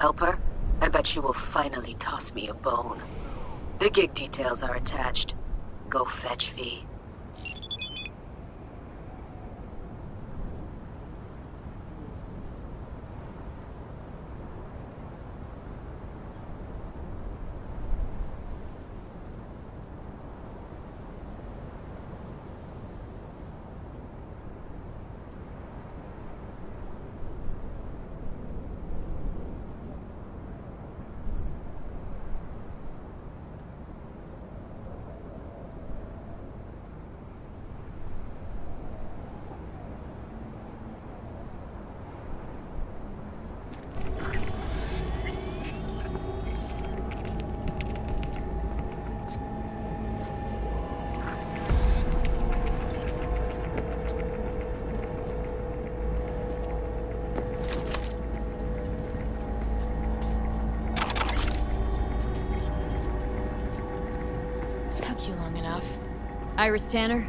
Help her? I bet she will finally toss me a bone. The gig details are attached. Go fetch V. Took you long enough. Iris Tanner,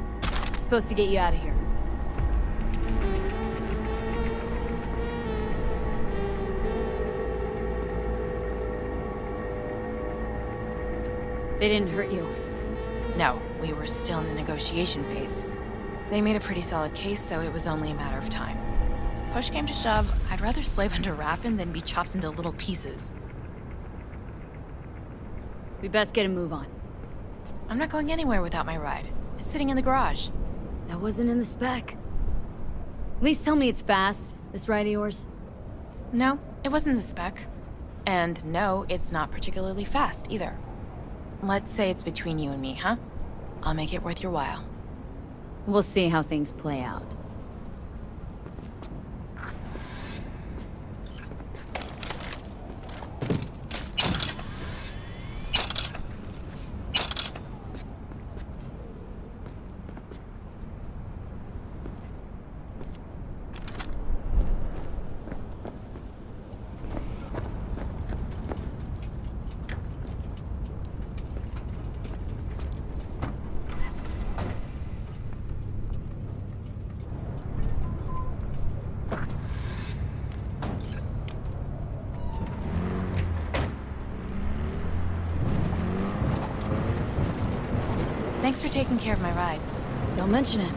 supposed to get you out of here. They didn't hurt you. No, we were still in the negotiation phase. They made a pretty solid case, so it was only a matter of time. Push came to shove, I'd rather slave under Raffen than be chopped into little pieces. We best get a move on. I'm not going anywhere without my ride. It's sitting in the garage. That wasn't in the spec. At least tell me it's fast, this ride of yours. No, it wasn't the spec. And no, it's not particularly fast either. Let's say it's between you and me, huh? I'll make it worth your while. We'll see how things play out. Thanks for taking care of my ride. Don't mention it.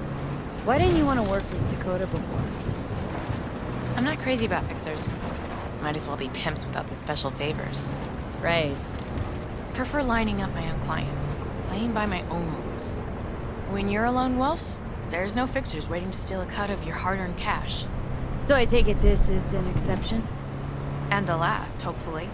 Why didn't you want to work with Dakota before? I'm not crazy about fixers. Might as well be pimps without the special favors. Right. Prefer lining up my own clients, playing by my own rules. When you're a lone wolf, there's no fixers waiting to steal a cut of your hard-earned cash. So I take it this is an exception? And the last, hopefully.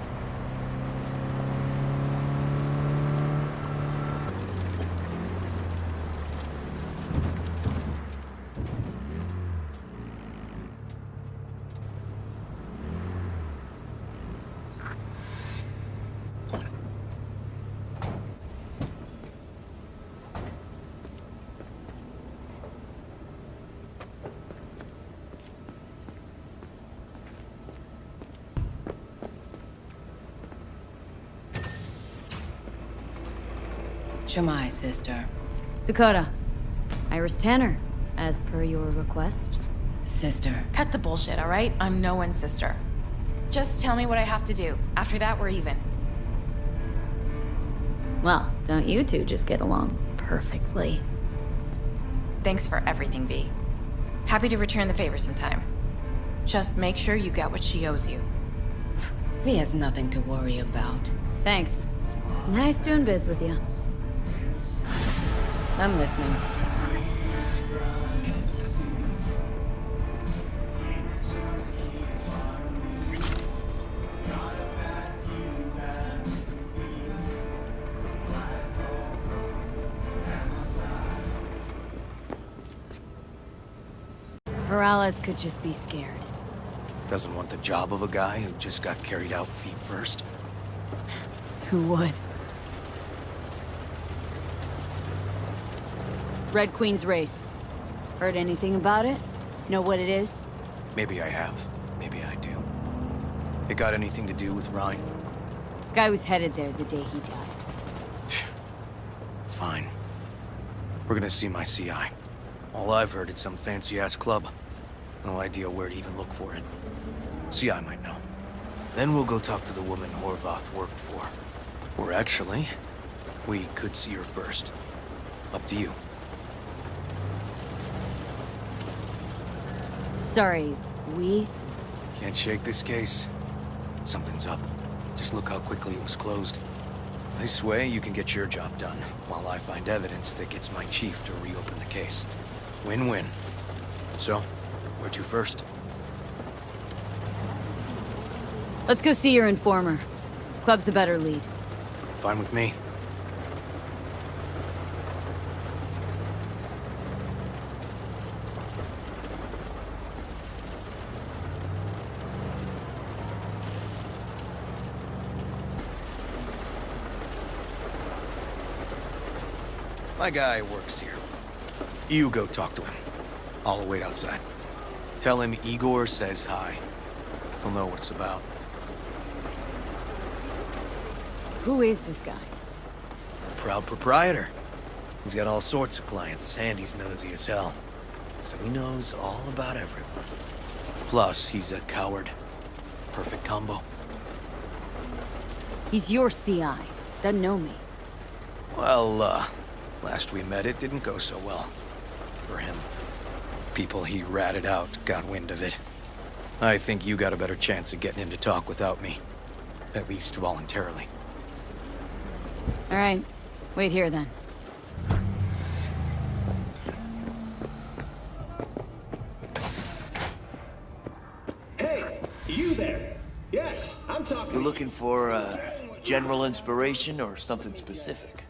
Shamai, sister. Dakota. Iris Tanner, as per your request. Sister. Cut the bullshit, all right? I'm no one's sister. Just tell me what I have to do. After that, we're even. Well, don't you two just get along perfectly? Thanks for everything, V. Happy to return the favor sometime. Just make sure you get what she owes you. V has nothing to worry about. Thanks. Nice doing biz with you. I'm listening. Morales could just be scared. Doesn't want the job of a guy who just got carried out feet first. Who would? Red Queen's race. Heard anything about it? Know what it is? Maybe I have. Maybe I do. It got anything to do with Ryan? Guy was headed there the day he died. Fine. We're gonna see my CI. All I've heard is some fancy-ass club. No idea where to even look for it. CI might know. Then we'll go talk to the woman Horvath worked for. Or actually, we could see her first. Up to you. Sorry, we? Can't shake this case. Something's up. Just look how quickly it was closed. This way, you can get your job done, while I find evidence that gets my chief to reopen the case. Win-win. So, where to first? Let's go see your informer. Club's a better lead. Fine with me. My guy works here. You go talk to him. I'll wait outside. Tell him Igor says hi. He'll know what it's about. Who is this guy? Proud proprietor. He's got all sorts of clients, and he's nosy as hell. So he knows all about everyone. Plus, he's a coward. Perfect combo. He's your CI. Doesn't know me. Well, last we met, it didn't go so well. For him. People he ratted out got wind of it. I think you got a better chance of getting him to talk without me. At least voluntarily. All right. Wait here, then. Hey, you there? Yes, I'm talking. You're looking for, general inspiration or something specific?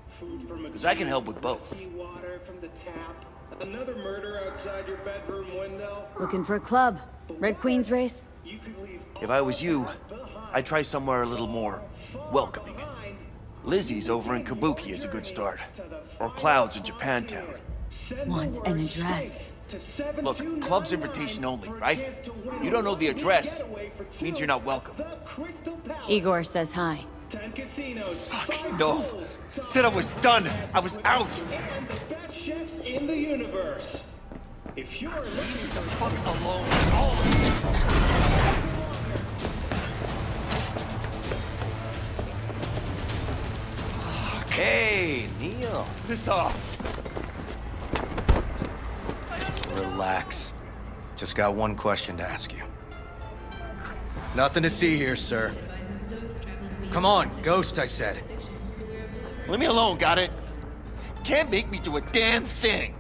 Because I can help with both. Water from the tap. Another murder outside your bedroom window. Looking for a club. Red Queen's race? You could leave If I was you, I'd try somewhere a little more welcoming. Lizzie's over in Kabuki is a good start. Or Clouds in Japantown. Want an address. Look, club's invitation only, right? You don't know the address. Means you're not welcome. Igor says hi. Fuck, no. Said I was done. I was out. And the best chefs in the universe. If you're looking for Fuck alone. All of you. Hey, Neil. Piss off. Relax. Just got one question to ask you. Nothing to see here, sir. Come on, Ghost, I said. Leave me alone, got it? Can't make me do a damn thing.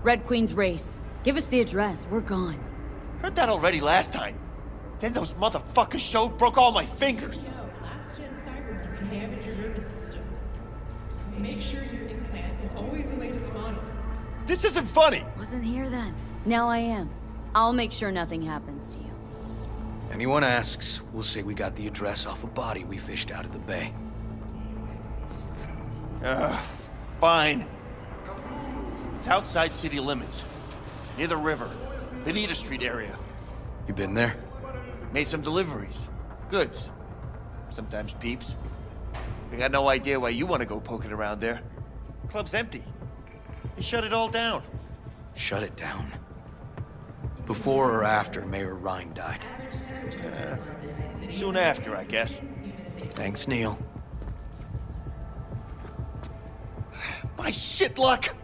Red Queen's race. Give us the address. We're gone. Heard that already last time. Then those motherfuckers showed, broke all my fingers. Last-gen cyber can damage your nervous system. Make sure your implant is always the latest model. This isn't funny. Wasn't here then. Now I am. I'll make sure nothing happens to you. Anyone asks, we'll say we got the address off a body we fished out of the bay. Fine. It's outside city limits. Near the river. Benita Street area. You been there? Made some deliveries. Goods. Sometimes peeps. I got no idea why you want to go poking around there. Club's empty. They shut it all down. Shut it down. Before or after Mayor Rhine died? Soon after, I guess. Thanks, Neil. My shit luck!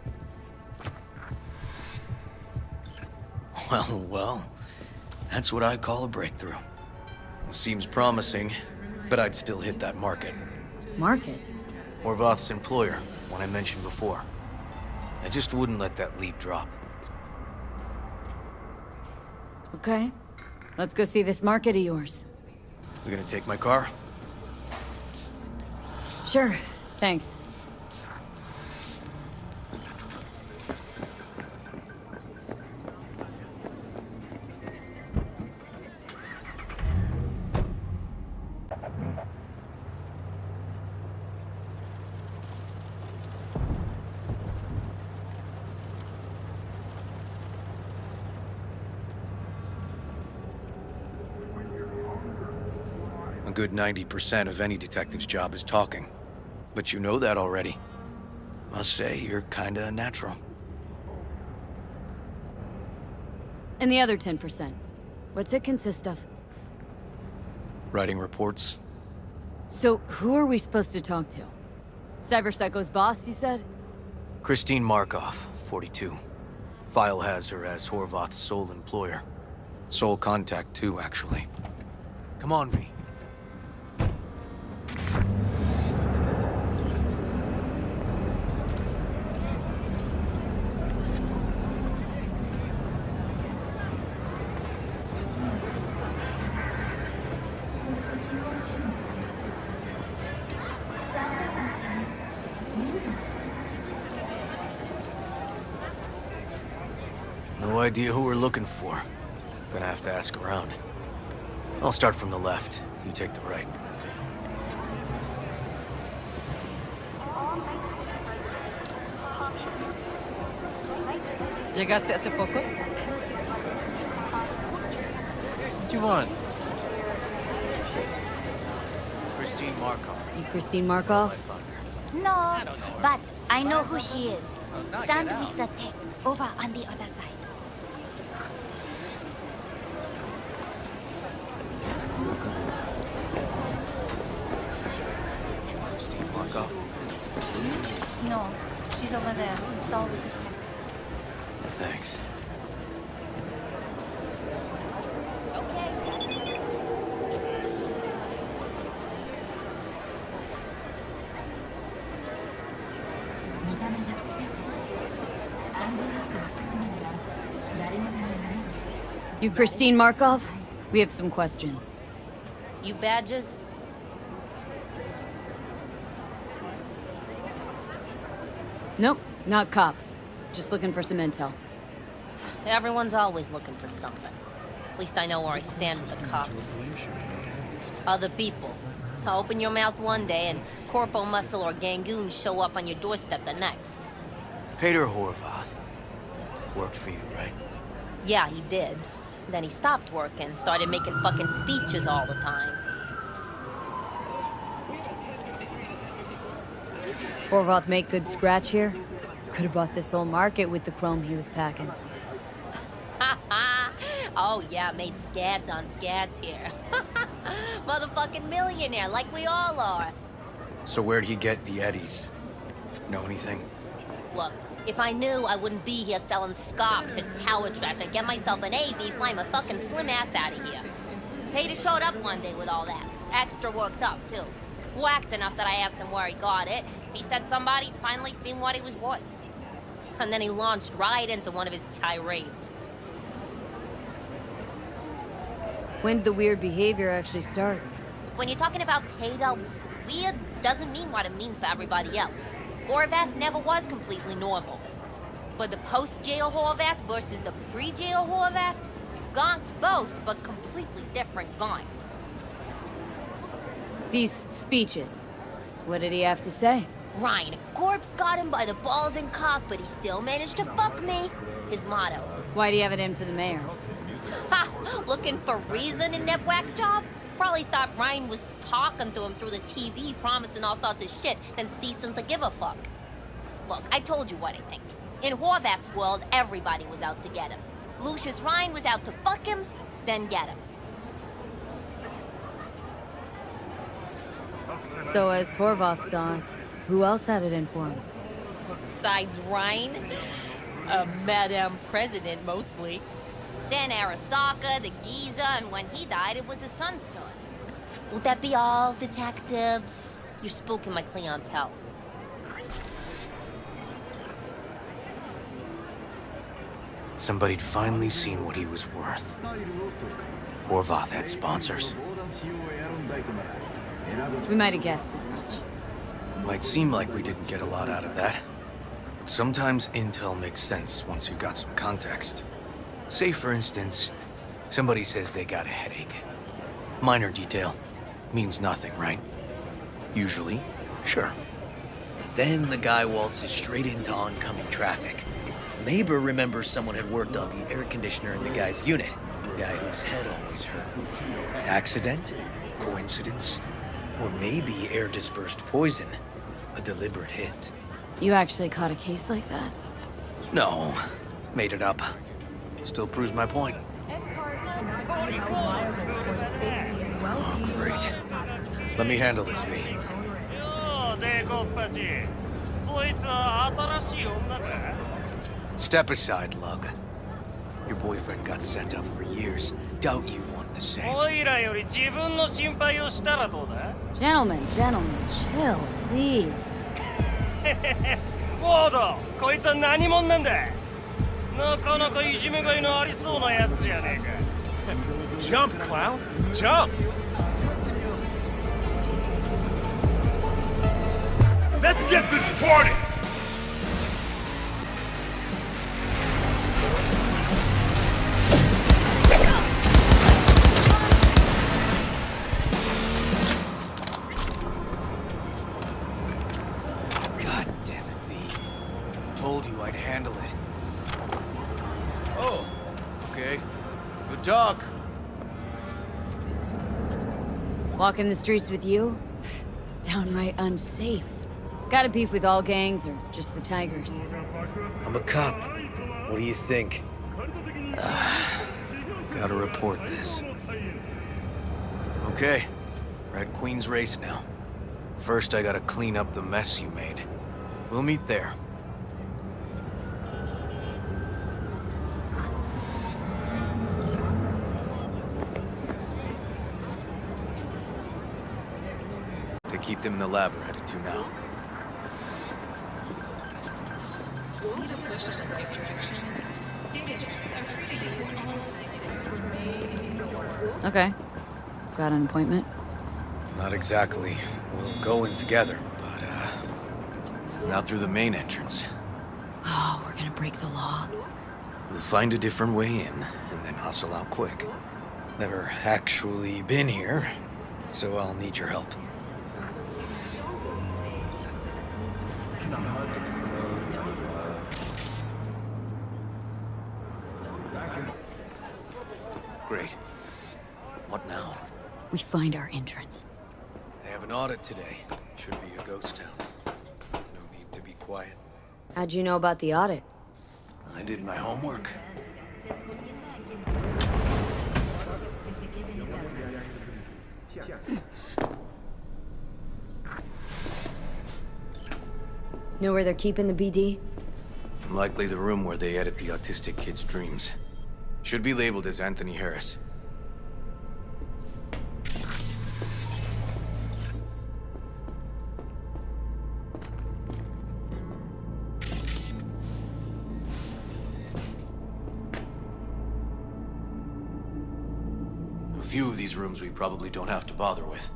Well, that's what I call a breakthrough. Seems promising, but I'd still hit that market. Market? Horvath's employer, one I mentioned before. I just wouldn't let that lead drop. Okay. Let's go see this market of yours. You gonna take my car? Sure. Thanks. A good 90% of any detective's job is talking. But you know that already. Must say, you're kinda a natural. And the other 10%? What's it consist of? Writing reports. So, who are we supposed to talk to? Cyber Psycho's boss, you said? Christine Markov, 42. File has her as Horvath's sole employer. Sole contact, too, actually. Come on, V. No idea who we're looking for. Gonna have to ask around. I'll start from the left. You take the right. ¿Llegaste hace poco? What do you want? Christine Markov. You Christine Markov? No, but I know who she is. Stand with the tech over on the other side. Christine Markov. No, she's over there, installed with the tech. Thanks. You Christine Markov? We have some questions. You badges? Nope, not cops. Just looking for some intel. Everyone's always looking for something. At least I know where I stand with the cops. Other people. Open your mouth one day and Corpo Muscle or Gangoon show up on your doorstep the next. Peter Horvath. Worked for you, right? Yeah, he did. Then he stopped working, started making fucking speeches all the time. Horvath make good scratch here? Could have bought this whole market with the chrome he was packing. Oh yeah, made scads on scads here. Motherfucking millionaire, like we all are. So where'd he get the eddies? Know anything? Look, if I knew, I wouldn't be here selling scop to tower trash. I'd get myself an AV, fly my fucking slim ass out of here. Peter showed up one day with all that. Extra worked up, too. Whacked enough that I asked him where he got it. He said somebody finally seen what he was worth. And then he launched right into one of his tirades. When did the weird behavior actually start? When you're talking about Peter, weird doesn't mean what it means for everybody else. Horvath never was completely normal. But the post-jail Horvath versus the pre-jail Horvath? Gonks both, but completely different gonks. These speeches. What did he have to say? Ryan, corpse got him by the balls and cock, but he still managed to fuck me. His motto. Why do you have it in for the mayor? Ha! Looking for reason in that whack job? Probably thought Ryan was talking to him through the TV, promising all sorts of shit, then ceasing to give a fuck. Look, I told you what I think. In Horvath's world, everybody was out to get him. Lucius Ryan was out to fuck him, then get him. So as Horvath saw it, who else had it in for him? Besides Ryan, Madame President mostly. Then Arasaka, the Giza, and when he died, it was his son's turn. Would that be all, detectives? You're spooking my clientele. Somebody'd finally seen what he was worth. Horvath had sponsors. We might have guessed as much. Might seem like we didn't get a lot out of that. But sometimes intel makes sense once you've got some context. Say, for instance, somebody says they got a headache. Minor detail. Means nothing, right? Usually, sure. But then the guy waltzes straight into oncoming traffic. Neighbor remembers someone had worked on the air conditioner in the guy's unit. The guy whose head always hurt. Accident? Coincidence? Or maybe air-dispersed poison. A deliberate hit. You actually caught a case like that? No. Made it up. Still proves my point. Oh, great. Let me handle this, V. Step aside, Lug. Your boyfriend got sent up for years. Doubt you want the same. Gentlemen, chill, please. ウォード、こいつは何者なんだ。なかなかいじめがいのありそうなやつじゃねえか。Jump, clown, jump! Let's get this party! God damn it, V. Told you I'd handle it. Oh, okay. Good talk. Walking the streets with you? Downright unsafe. Got a beef with all gangs or just the Tigers? I'm a cop. What do you think? Gotta report this. Okay. We're at Queen's Race now. First, I gotta clean up the mess you made. We'll meet there. They keep them in the lab we're headed to now. Need to push in the right direction. Data jets are free to use in all places for May indoors. Okay. Got an appointment? Not exactly. We'll go in together, but, not through the main entrance. Oh, we're gonna break the law? We'll find a different way in, and then hustle out quick. Never actually been here, so I'll need your help. Great. What now? We find our entrance. They have an audit today. Should be a ghost town. No need to be quiet. How'd you know about the audit? I did my homework. Know where they're keeping the BD? Likely the room where they edit the autistic kid's dreams. Should be labeled as Anthony Harris. A few of these rooms we probably don't have to bother with.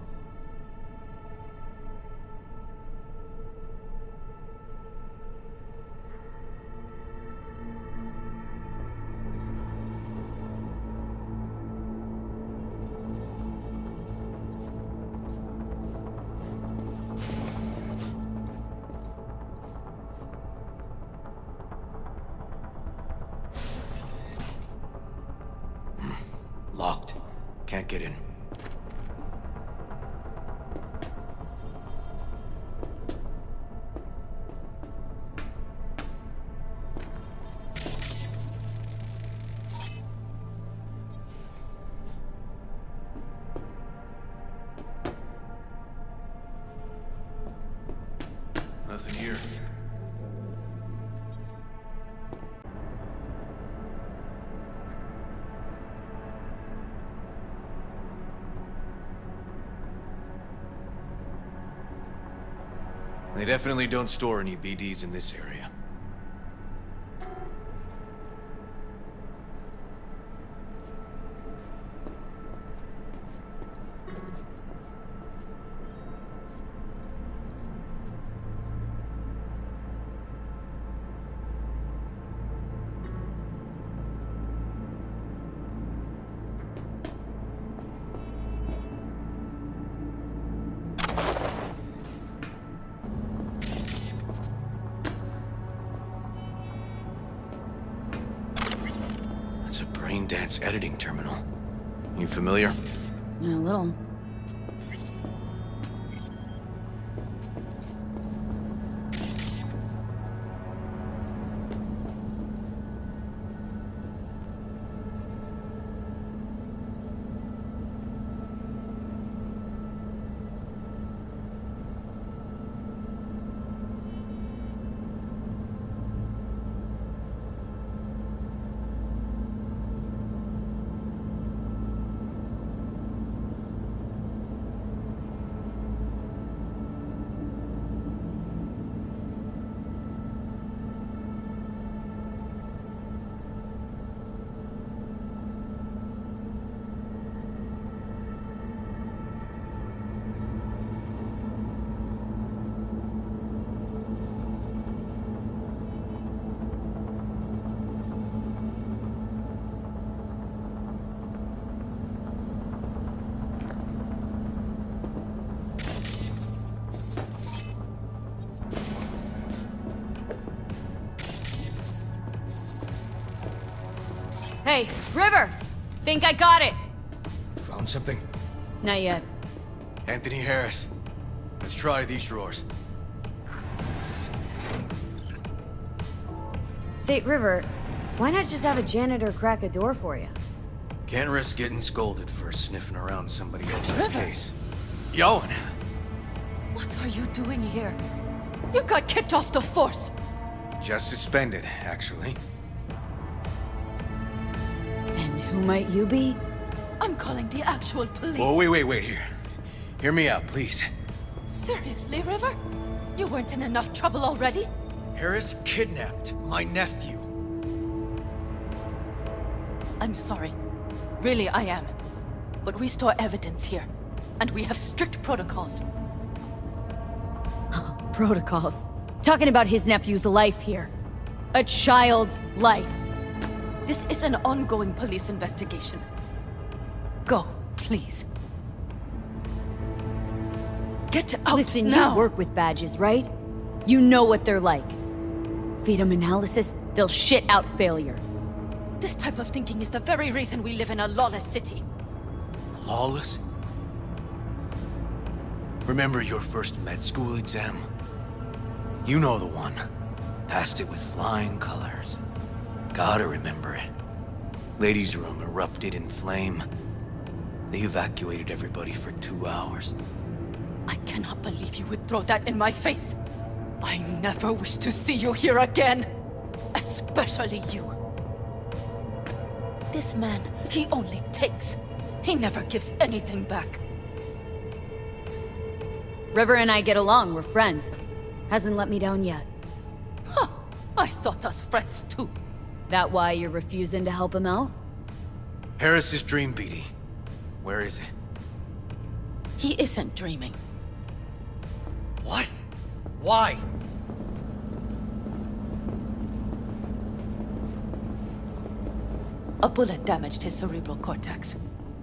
Locked. Can't get in. Nothing here. They definitely don't store any BDs in this area. It's a brain dance editing terminal. You familiar? Yeah, a little. Hey, River! Think I got it! Found something? Not yet. Anthony Harris. Let's try these drawers. Say, River, why not just have a janitor crack a door for you? Can't risk getting scolded for sniffing around somebody else's River. case. Yoan! What are you doing here? You got kicked off the force! Just suspended, actually. And who might you be? I'm calling the actual police. Oh, wait, here. Hear me out, please. Seriously, River? You weren't in enough trouble already? Harris kidnapped my nephew. I'm sorry. Really, I am. But we store evidence here. And we have strict protocols. Protocols. Talking about his nephew's life here. A child's life. This is an ongoing police investigation. Go, please. Get out Listen, now! you work with badges, right? You know what they're like. Feed them analysis, they'll shit out failure. This type of thinking is the very reason we live in a lawless city. Lawless? Remember your first med school exam? You know the one. Passed it with flying colors. Gotta remember it. Ladies' room erupted in flame. They evacuated everybody for 2 hours. I cannot believe you would throw that in my face. I never wish to see you here again. Especially you. This man, he only takes. He never gives anything back. River and I get along, we're friends. Hasn't let me down yet. Huh. I thought us friends too. That why you're refusing to help him out? Harris's dream, BD. Where is it? He isn't dreaming. What? Why? A bullet damaged his cerebral cortex.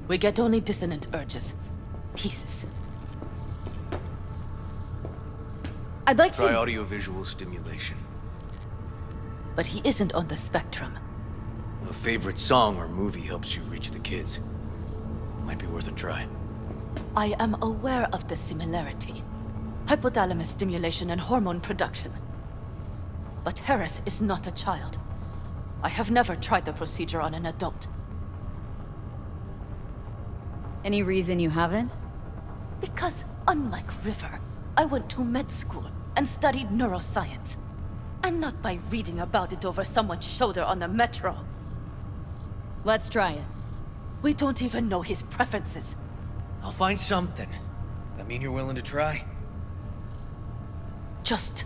We get only dissonant urges. Pieces. I'd like Try to... audiovisual stimulation. But he isn't on the spectrum. A favorite song or movie helps you reach the kids. Might be worth a try. I am aware of the similarity. Hypothalamus stimulation and hormone production. But Harris is not a child. I have never tried the procedure on an adult. Any reason you haven't? Because unlike River, I went to med school and studied neuroscience. And not by reading about it over someone's shoulder on the metro. Let's try it. We don't even know his preferences. I'll find something. That mean you're willing to try? Just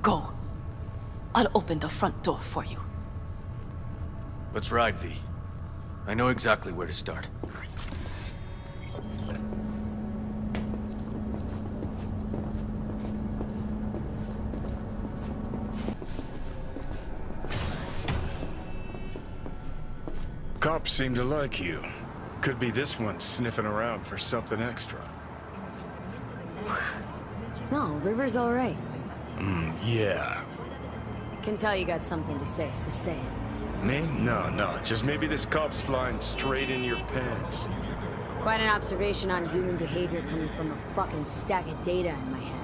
go. I'll open the front door for you. Let's ride, V. I know exactly where to start. Cops seem to like you. Could be this one sniffing around for something extra. No, River's all right. Yeah. Can tell you got something to say, so say it. Me? No. Just maybe this cop's flying straight in your pants. Quite an observation on human behavior coming from a fucking stack of data in my head.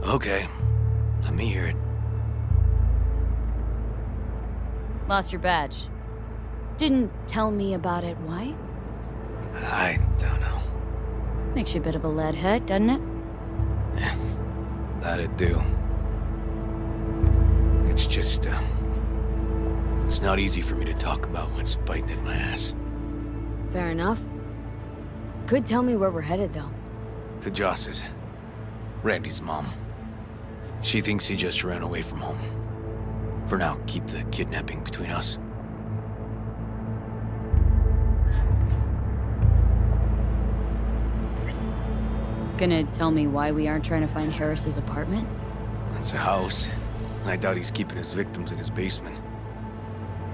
Okay. Let me hear it. Lost your badge. Didn't tell me about it. Why? I don't know. Makes you a bit of a lead head, doesn't it? That'd do. It's just, It's not easy for me to talk about what's biting in my ass. Fair enough. Could tell me where we're headed, though. To Joss's. Randy's mom. She thinks he just ran away from home. For now, keep the kidnapping between us. Gonna tell me why we aren't trying to find Harris's apartment? That's a house. I doubt he's keeping his victims in his basement.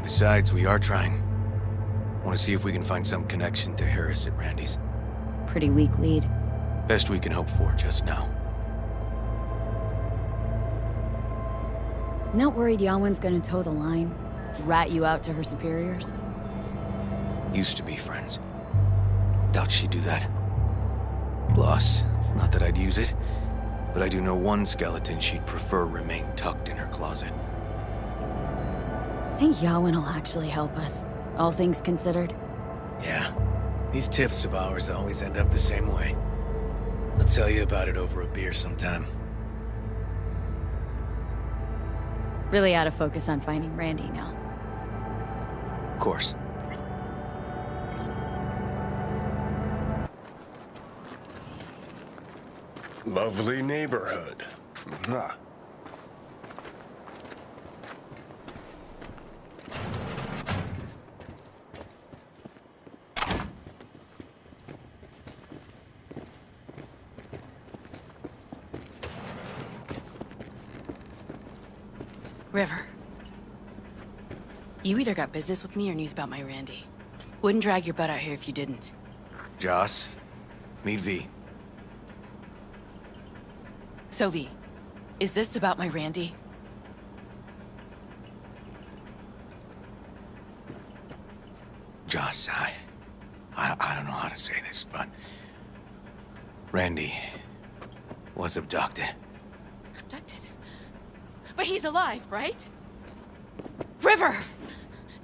Besides, we are trying. Want to see if we can find some connection to Harris at Randy's. Pretty weak lead. Best we can hope for just now. Not worried Yawen's gonna toe the line? Rat you out to her superiors? Used to be friends. Doubt she'd do that. Plus, not that I'd use it, but I do know one skeleton she'd prefer remain tucked in her closet. Think Yawen will actually help us, all things considered? Yeah. These tiffs of ours always end up the same way. I'll tell you about it over a beer sometime. Really out of focus on finding Randy now. Of course. Lovely neighborhood. Mwah. River. You either got business with me or news about my Randy. Wouldn't drag your butt out here if you didn't. Joss, meet V. So V, is this about my Randy? Joss, I don't know how to say this, but Randy was abducted. Abducted? But he's alive, right? River!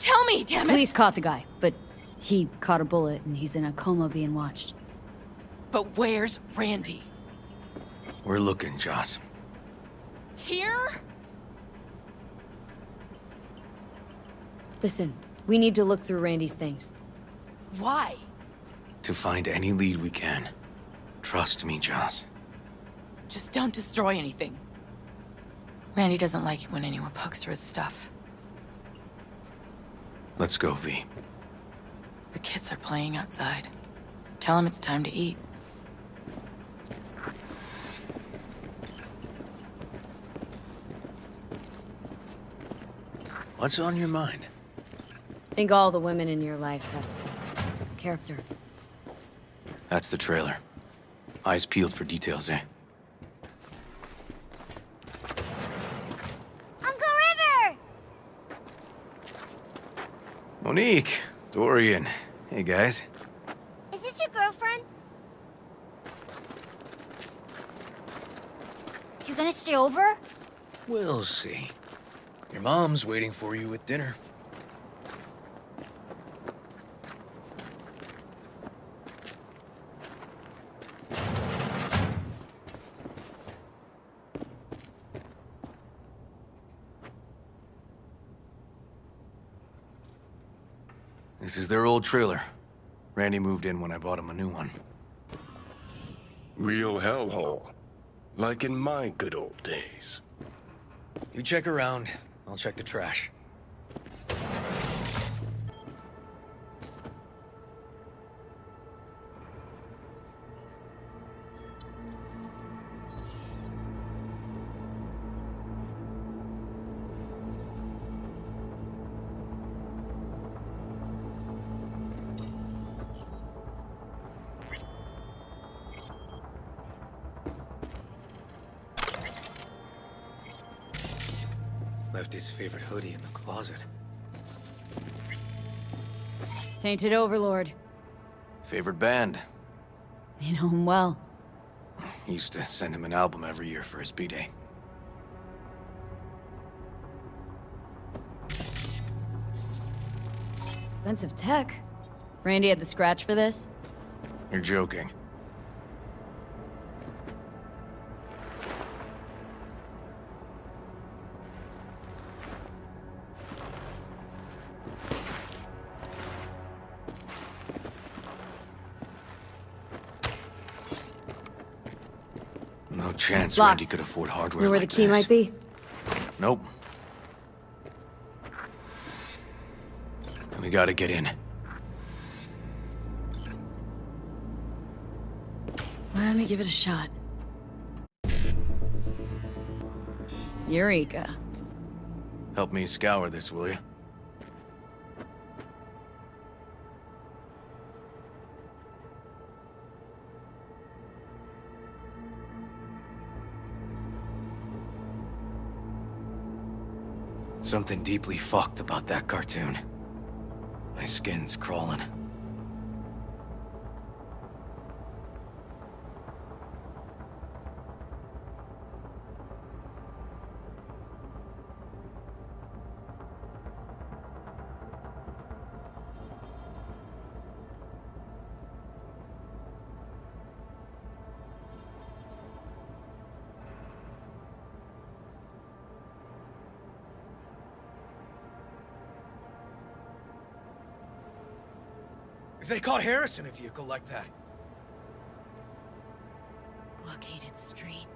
Tell me, damn it! Police caught the guy, but he caught a bullet and he's in a coma being watched. But where's Randy? We're looking, Joss. Here? Listen, we need to look through Randy's things. Why? To find any lead we can. Trust me, Joss. Just don't destroy anything. Randy doesn't like it when anyone pokes through his stuff. Let's go, V. The kids are playing outside. Tell them it's time to eat. What's on your mind? Think all the women in your life have character. That's the trailer. Eyes peeled for details, eh? Uncle River! Monique! Dorian. Hey, guys. Is this your girlfriend? You gonna stay over? We'll see. Your mom's waiting for you with dinner. This is their old trailer. Randy moved in when I bought him a new one. Real hellhole. Like in my good old days. You check around, I'll check the trash. Left his favorite hoodie in the closet. Tainted Overlord. Favorite band. You know him well. Used to send him an album every year for his B-Day. Expensive tech. Randy had the scratch for this? You're joking. No chance Locked. Randy could afford hardware Know where like the key this. might be? Nope. We gotta get in. Let me give it a shot. Eureka. Help me scour this, will you? Something deeply fucked about that cartoon. My skin's crawling. If they caught Harris in a vehicle like that. Blockaded street.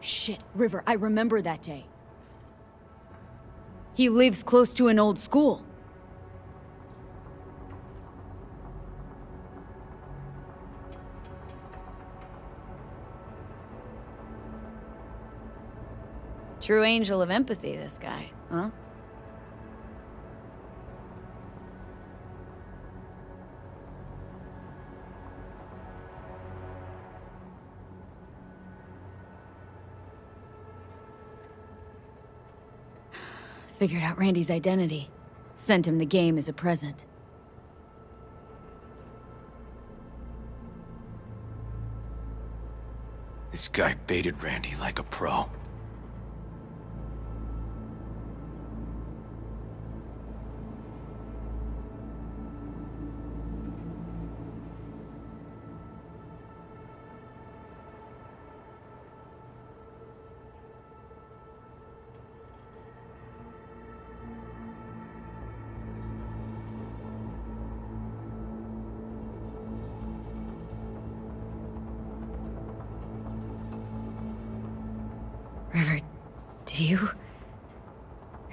Shit, River, I remember that day. He lives close to an old school. True angel of empathy, this guy, huh? Figured out Randy's identity. Sent him the game as a present. This guy baited Randy like a pro. River,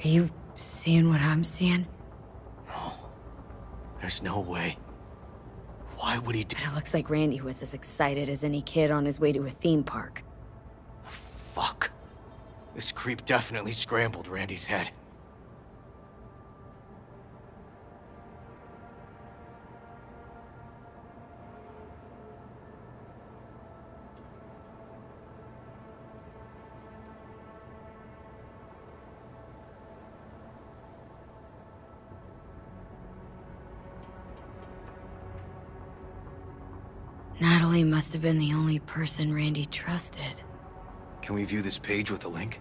are you seeing what I'm seeing? No. There's no way. Why would he do— It looks like Randy was as excited as any kid on his way to a theme park. Fuck. This creep definitely scrambled Randy's head. Natalie must have been the only person Randy trusted. Can we view this page with a link?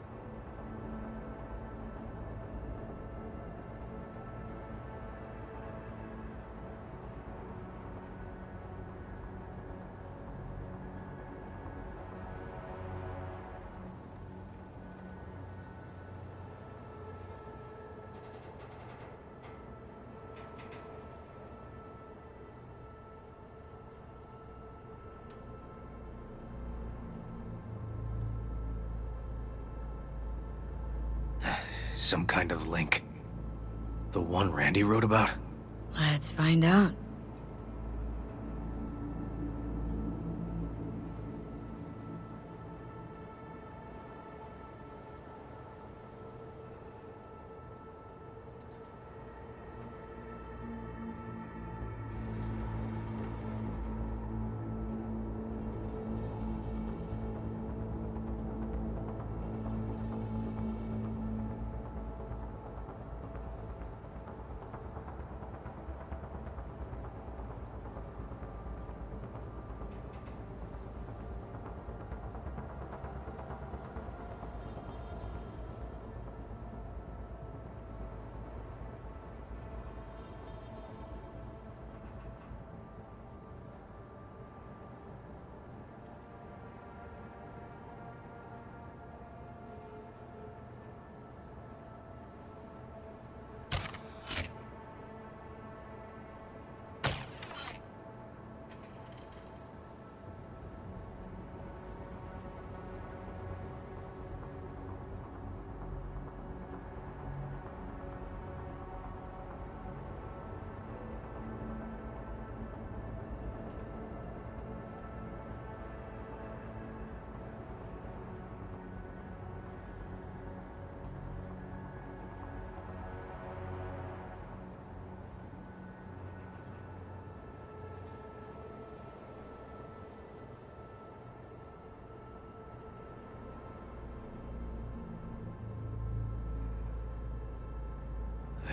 Some kind of link. The one Randy wrote about? Let's find out.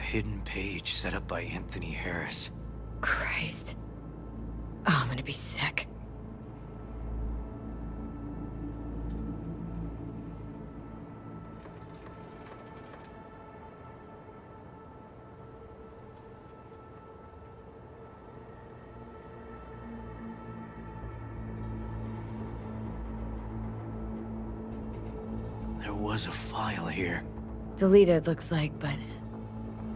hidden page set up by Anthony Harris. Christ. Oh, I'm gonna be sick. There was a file here. Deleted, looks like, but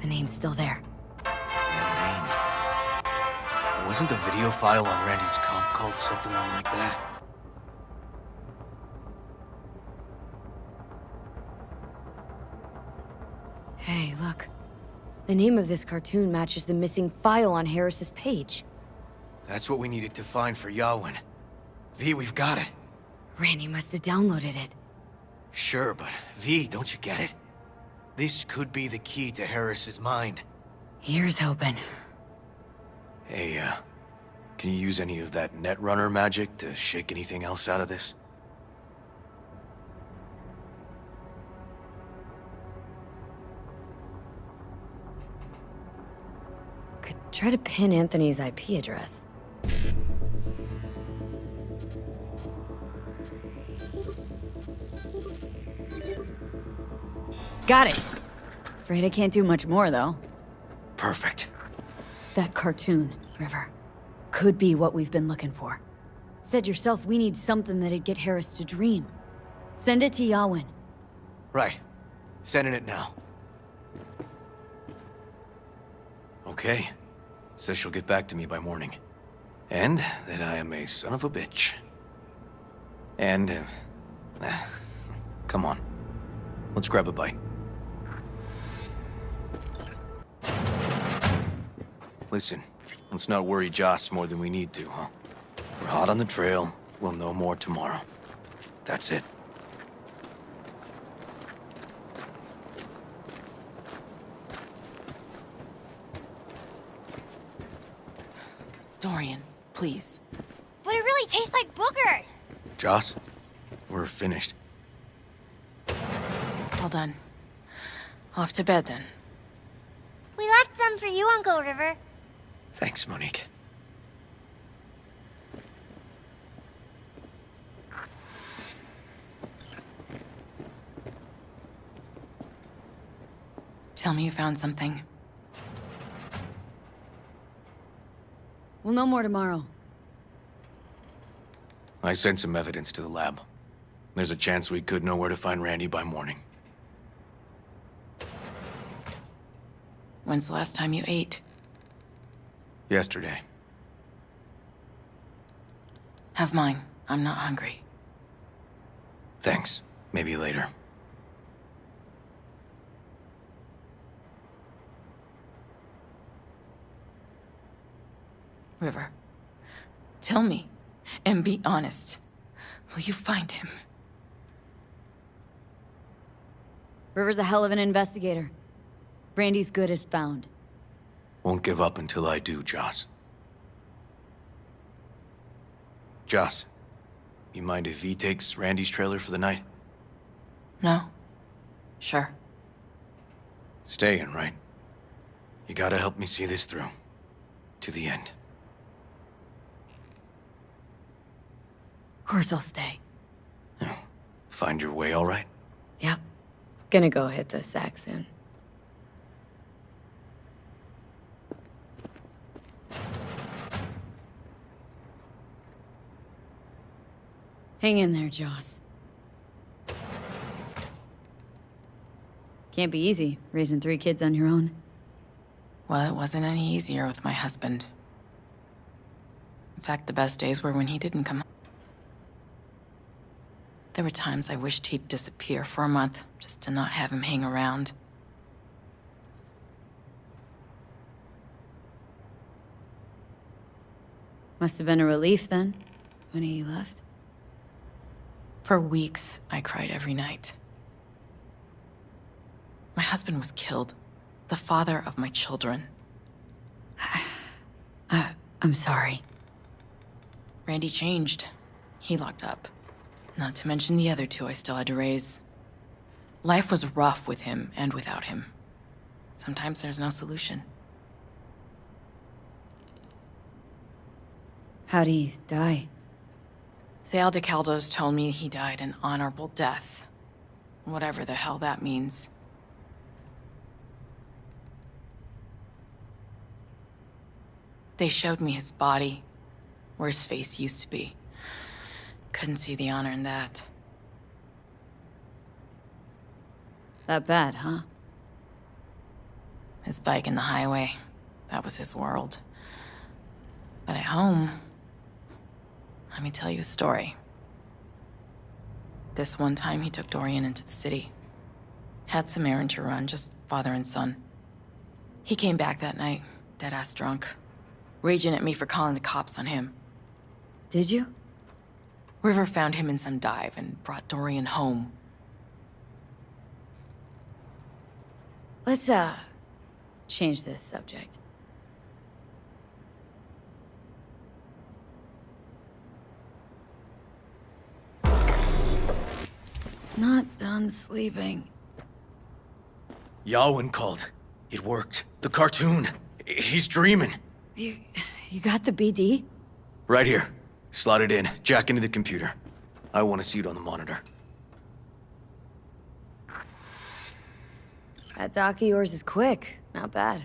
the name's still there. That name. Wasn't the video file on Randy's comp called something like that? Hey, look. The name of this cartoon matches the missing file on Harris's page. That's what we needed to find for Yawin. V, we've got it. Randy must have downloaded it. Sure, but V, don't you get it? This could be the key to Harris's mind. Here's hoping. Hey, can you use any of that Netrunner magic to shake anything else out of this? Could try to pin Anthony's IP address. Got it! Afraid I can't do much more, though. Perfect. That cartoon, River, could be what we've been looking for. Said yourself we need something that'd get Harris to dream. Send it to Yawin. Right. Sending it now. Okay. Says she'll get back to me by morning. And that I am a son of a bitch. And, come on. Let's grab a bite. Listen, let's not worry Joss more than we need to, huh? We're hot on the trail. We'll know more tomorrow. That's it. Dorian, please. But it really tastes like boogers. Joss, we're finished. All done. Off to bed, then. We left some for you, Uncle River. Thanks, Monique. Tell me you found something. We'll know more tomorrow. I sent some evidence to the lab. There's a chance we could know where to find Randy by morning. When's the last time you ate? Yesterday. Have mine. I'm not hungry. Thanks. Maybe later. River, tell me, and be honest. Will you find him? River's a hell of an investigator. Randy's good as found. Won't give up until I do, Joss. Joss, you mind if V takes Randy's trailer for the night? No? Sure. Staying, right? You gotta help me see this through. To the end. Of course I'll stay. Find your way all right? Yep. Gonna go hit the sack soon. Hang in there, Joss. Can't be easy, raising 3 kids on your own. Well, it wasn't any easier with my husband. In fact, the best days were when he didn't come home. There were times I wished he'd disappear for a month, just to not have him hang around. Must have been a relief then, when he left. For weeks, I cried every night. My husband was killed. The father of my children. I'm sorry. Randy changed. He locked up. Not to mention the other 2 I still had to raise. Life was rough with him and without him. Sometimes there's no solution. How'd he die? Thale de Caldo's told me he died an honorable death. Whatever the hell that means. They showed me his body, where his face used to be. Couldn't see the honor in that. That bad, huh? His bike in the highway, that was his world. But at home, let me tell you a story. This one time he took Dorian into the city. Had some errand to run, just father and son. He came back that night, dead-ass drunk. Raging at me for calling the cops on him. Did you? River found him in some dive and brought Dorian home. Let's, change this subject. Not done sleeping. Yawin called. It worked. The cartoon. He's dreaming. You got the BD? Right here. Slot it in. Jack into the computer. I want to see it on the monitor. That doc of yours is quick. Not bad.